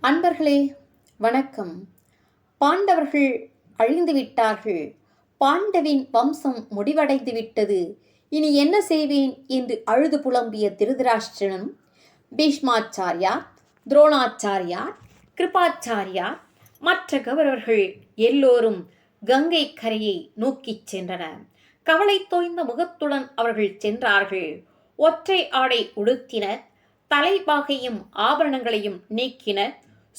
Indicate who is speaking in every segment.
Speaker 1: அன்பர்களே, வணக்கம். பாண்டவர்கள் அழிந்துவிட்டார்கள். பாண்டவின் வம்சம் முடிவடைந்து விட்டது. இனி என்ன செய்வேன் என்று அழுது புலம்பிய திருதராஷ்டிரனும் பீஷ்மாச்சாரியார், துரோணாச்சாரியார், கிருபாச்சாரியார், மற்ற கௌரவர்கள் எல்லோரும் கங்கை கரையை நோக்கிச் சென்றனர். கவலை தோய்ந்த முகத்துடன் அவர்கள் சென்றார்கள். ஒற்றை ஆடை உடுத்தினர். தலைபாகையும் ஆபரணங்களையும் நீக்கினர்.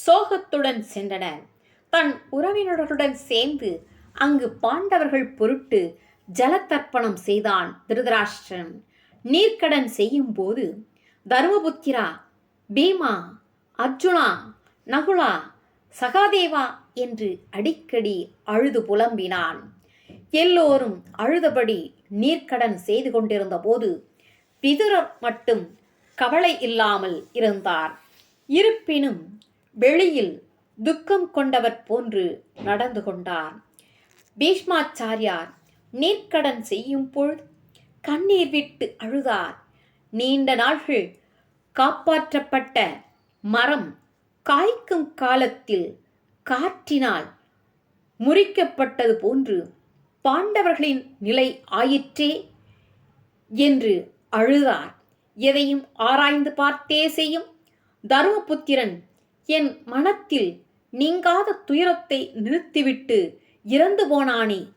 Speaker 1: சோகத்துடன் சென்றனர். தன் உறவினர்களுடன் சேர்ந்து அங்கு பாண்டவர்கள் பொருட்டு ஜலத்தர்ப்பணம் செய்தான் திருதராஷ்டிரன். நீர்க்கடன் செய்யும் போது தர்மபுத்திரா, பீமா, அர்ஜுனா, நகுலா, சகாதேவா என்று அடிக்கடி அழுது புலம்பினான். எல்லோரும் அழுதபடி நீர்க்கடன் செய்து கொண்டிருந்த போது விதுரர் மட்டும் கவலை இல்லாமல் இருந்தார். இருப்பினும் வெளியில் துக்கம் கொண்டவர் போன்று நடந்து கொண்டார். பீஷ்மாச்சாரியார் நீர்க்கடன் செய்யும் பொழுது கண்ணீர் விட்டு அழுதார். நீண்ட நாள்கள் காப்பாற்றப்பட்ட மரம் காய்க்கும் காலத்தில் காற்றினால் முறிக்கப்பட்டது போன்று பாண்டவர்களின் நிலை ஆயிற்றே என்று அழுதார். எதையும் ஆராய்ந்து பார்த்தே செய்யும் தருமபுத்திரன் என் மனத்தில் நீங்காத துயரத்தை நிறுத்திவிட்டு இறந்து போனானே.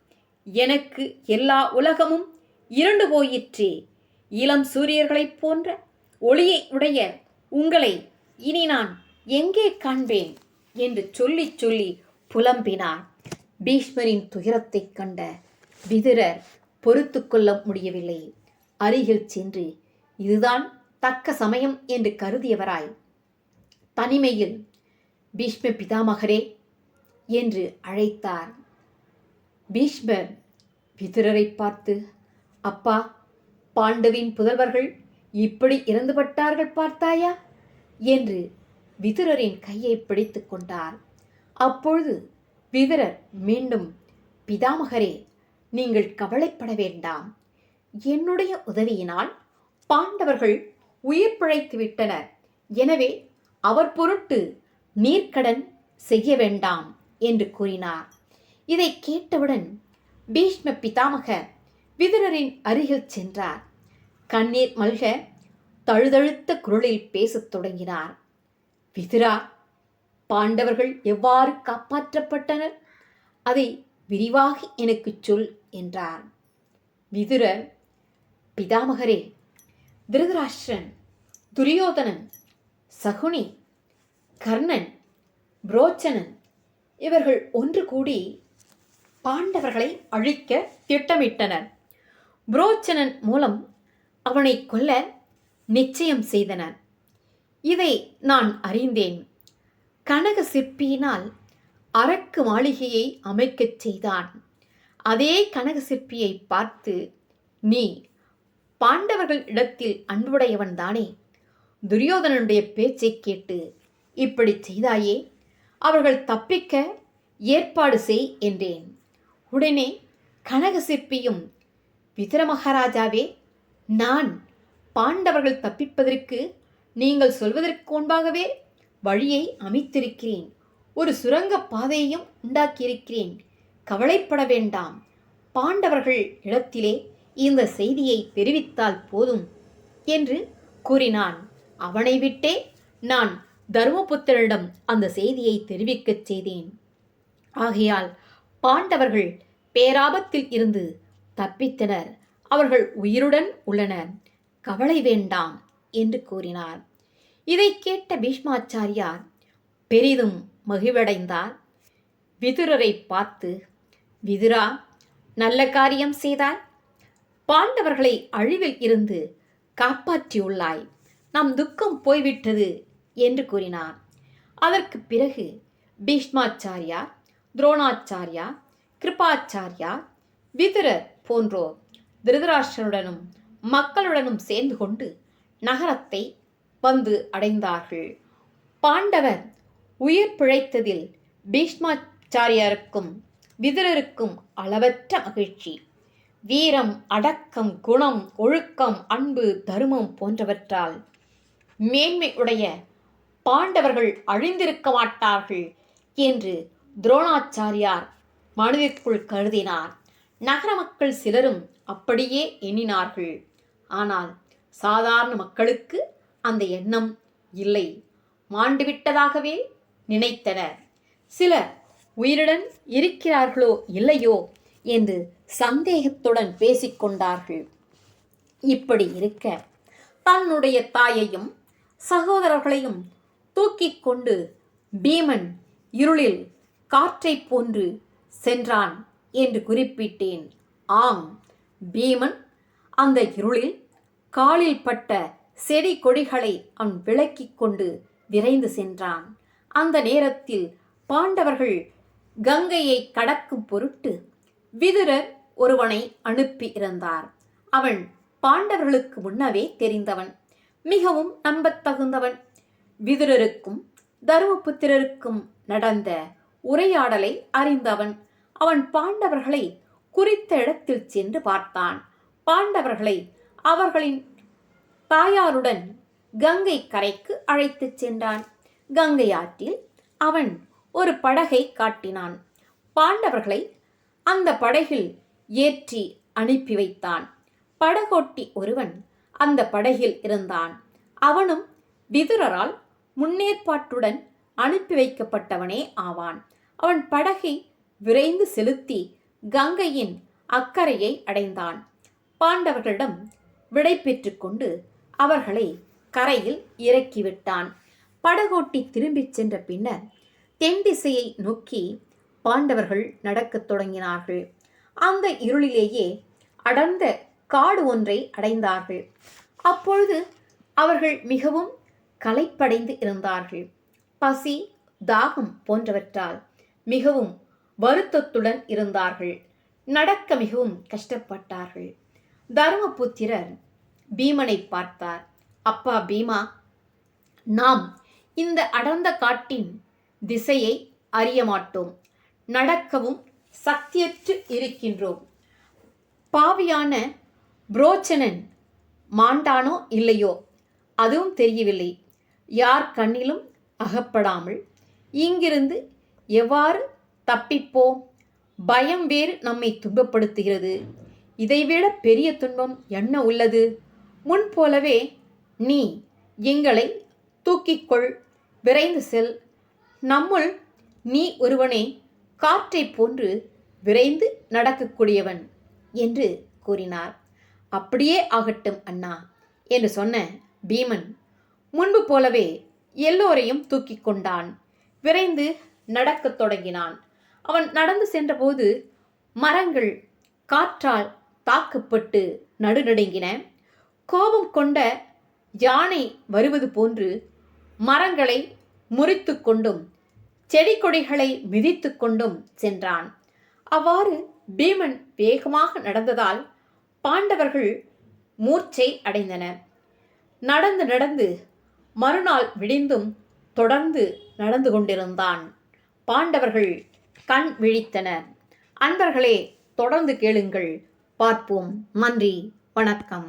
Speaker 1: எனக்கு எல்லா உலகமும் இருண்டு போயிற்றே. இளம் சூரியர்களைப் போன்ற ஒளியை உடைய உங்களை இனி நான் எங்கே காண்பேன் என்று சொல்லி சொல்லி புலம்பினார். பீஷ்மரின் துயரத்தைக் கண்ட விதுரர் பொறுத்து கொள்ள முடியவில்லை. அருகில் சென்று இதுதான் தக்க சமயம் என்று கருதியவராய் தனிமையில் பீஷ்ம பிதாமகரே என்று அழைத்தார். பீஷ்மர் விதுரரை பார்த்து, அப்பா, பாண்டவின் புதல்வர்கள் இப்படி இறந்துபட்டார்கள் பார்த்தாயா என்று விதுரரின் கையை பிடித்து கொண்டார். அப்பொழுது விதுரர் மீண்டும், பிதாமகரே, நீங்கள் கவலைப்பட வேண்டாம். என்னுடைய உதவியினால் பாண்டவர்கள் உயிர் பிழைத்து விட்டனர். எனவே அவர் பொருட்டு நீர்க்கடன் செய்ய வேண்டாம் என்று கூறினார். இதை கேட்டவுடன் பீஷ்ம பிதாமக விதுரரின் அருகில் சென்றார். கண்ணீர் மல்க தழுதழுத்த குரலில் பேசத் தொடங்கினார். விதுரா, பாண்டவர்கள் எவ்வாறு காப்பாற்றப்பட்டனர் அதை விரிவாக எனக்கு சொல் என்றார். விதுரர், பிதாமகரே, திருதராஷ்டிரன், துரியோதனன், சகுனி, கர்ணன், புரோச்சனன் இவர்கள் ஒன்று கூடி பாண்டவர்களை அழிக்க திட்டமிட்டனர். புரோச்சனன் மூலம் அவனை கொல்ல நிச்சயம் செய்தனர். இதை நான் அறிந்தேன். கனக சிற்பியினால் அரக்கு மாளிகையை அமைக்கச் செய்தான். அதே கனக சிற்பியை பார்த்து, நீ பாண்டவர்கள் இடத்தில் அன்புடையவன் தானே, துரியோதனனுடைய பேச்சை கேட்டு இப்படி செய்தாயே, அவர்கள் தப்பிக்க ஏற்பாடு செய் என்றேன். உடனே கனக சிற்பியும், விதுர மகாராஜாவே, நான் பாண்டவர்கள் தப்பிப்பதற்கு நீங்கள் சொல்வதற்கு முன்பாகவே வழியை அமைத்திருக்கிறேன். ஒரு சுரங்க பாதையையும் உண்டாக்கியிருக்கிறேன். கவலைப்பட வேண்டாம். பாண்டவர்கள் இடத்திலே இந்த செய்தியை தெரிவித்தால் போதும் என்று கூறினான். அவனை விட்டே நான் தருமபுத்திரனிடம் அந்த செய்தியை தெரிவிக்கச் செய்தேன். ஆகையால் பாண்டவர்கள் பேராபத்தில் இருந்து தப்பித்தனர். அவர்கள் உயிருடன் உள்ளனர். கவலை வேண்டாம் என்று கூறினார். இதை கேட்ட பீஷ்மாச்சாரியார் பெரிதும் மகிழ்வடைந்தார். விதுரரை பார்த்து, விதுரா, நல்ல காரியம் செய்தாய். பாண்டவர்களை அழிவில் இருந்து காப்பாற்றியுள்ளாய். நம் துக்கம் போய்விட்டது என்று கூறினார். அதற்கு பிறகு பீஷ்மாச்சாரியார், துரோணாச்சாரியார், கிருபாச்சாரியார், விதுரர் போன்றோர் திருதராஷ்டிரனுடனும் மக்களுடனும் சேர்ந்து கொண்டு நகரத்தை வந்து அடைந்தார்கள். பாண்டவர் உயிர் பிழைத்ததில் பீஷ்மாச்சாரியாருக்கும் விதுரருக்கும் அளவற்ற மகிழ்ச்சி. வீரம், அடக்கம், குணம், ஒழுக்கம், அன்பு, தருமம் போன்றவற்றால் மேன்மை உடைய பாண்டவர்கள் அழிந்திருக்க மாட்டார்கள் என்று துரோணாச்சாரியார் மனதிற்குள் கருதினார். நகர மக்கள் சிலரும் அப்படியே எண்ணினார்கள். ஆனால் சாதாரண மக்களுக்கு அந்த எண்ணம் இல்லை. மாண்டுவிட்டதாகவே நினைத்தனர். சிலர் உயிருடன் இருக்கிறார்களோ இல்லையோ என்று சந்தேகத்துடன் பேசிக்கொண்டார்கள். இப்படி இருக்க தன்னுடைய தாயையும் சகோதரர்களையும் தூக்கிக் கொண்டு பீமன் இருளில் காற்றைப் போன்று சென்றான் என்று குறிப்பிட்டேன். ஆம், பீமன் அந்த இருளில் காலில் பட்ட செடி கொடிகளை அவன் விலக்கிக் கொண்டு விரைந்து சென்றான். அந்த நேரத்தில் பாண்டவர்கள் கங்கையை கடக்கும் பொருட்டு விதுரர் ஒருவனை அனுப்பி இருந்தார். அவன் பாண்டவர்களுக்கு முன்னவே தெரிந்தவன், மிகவும் நம்பத்தகுந்தவன். விதுரருக்கும் தருமபுத்திரருக்கும் நடந்த உரையாடலை அறிந்தவன். அவன் பாண்டவர்களை குறித்த இடத்தில் சென்று பார்த்தான். பாண்டவர்களை அவர்களின் தாயாருடன் கங்கை கரைக்கு அழைத்துச் சென்றான். கங்கை ஆற்றில் அவன் ஒரு படகை காட்டினான். பாண்டவர்களை அந்த படகில் ஏற்றி அனுப்பி வைத்தான். படகோட்டி ஒருவன் அந்த படகில் இருந்தான். அவனும் விதுரரால் முன்னேற்பாட்டுடன் அனுப்பி வைக்கப்பட்டவனே ஆவான். அவன் படகை விரைந்து செலுத்தி கங்கையின் அக்கறையை அடைந்தான். பாண்டவர்களிடம் விடை பெற்று கொண்டு அவர்களை கரையில் இறக்கிவிட்டான். படகோட்டி திரும்பிச் சென்ற பின்னர் தென் திசையை நோக்கி பாண்டவர்கள் நடக்கத் தொடங்கினார்கள். அந்த இருளிலேயே அடர்ந்த காடு ஒன்றை அடைந்தார்கள். அப்பொழுது அவர்கள் மிகவும் களைப்படைந்து இருந்தார்கள். பசி, தாகம் போன்றவற்றால் மிகவும் வருத்தத்துடன் இருந்தார்கள். நடக்க மிகவும் கஷ்டப்பட்டார்கள். தருமபுத்திரர் பீமனை பார்த்தார். அப்பா பீமா, நாம் இந்த அடர்ந்த காட்டின் திசையை அறிய மாட்டோம். நடக்கவும் சக்தியற்று இருக்கின்றோம். பாவியான புரோச்சனன் மாண்டானோ இல்லையோ அதுவும் தெரியவில்லை. யார் கண்ணிலும் அகப்படாமல் இங்கிருந்து எவ்வாறு தப்பிப்போம்? பயம் வேறு நம்மை துன்பப்படுத்துகிறது. இதைவிட பெரிய துன்பம் என்ன உள்ளது? முன்போலவே நீ எங்களை தூக்கிக்கொள், விரைந்து செல். நம்முள் நீ ஒருவனே காற்றைப் போன்று விரைந்து நடக்கக்கூடியவன் என்று கூறினார். அப்படியே ஆகட்டும் அண்ணா என்று சொன்ன பீமன் முன்பு போலவே எல்லோரையும் தூக்கி கொண்டான். விரைந்து நடக்கத் தொடங்கினான். அவன் நடந்து சென்றபோது மரங்கள் காற்றால் தாக்கப்பட்டு நடுநடுங்கின. கோபம் கொண்ட யானை வருவது போன்று மரங்களை முறித்து கொண்டும் செடி கொடிகளை மிதித்து கொண்டும் சென்றான். அவ்வாறு பீமன் வேகமாக நடந்ததால் பாண்டவர்கள் மூர்ச்சை அடைந்தனர். நடந்து நடந்து மறுநாள் விடிந்தும் தொடர்ந்து நடந்து கொண்டிருந்தான். பாண்டவர்கள் கண் விழித்தனர். அன்பர்களே, தொடர்ந்து கேளுங்கள், பார்ப்போம். நன்றி, வணக்கம்.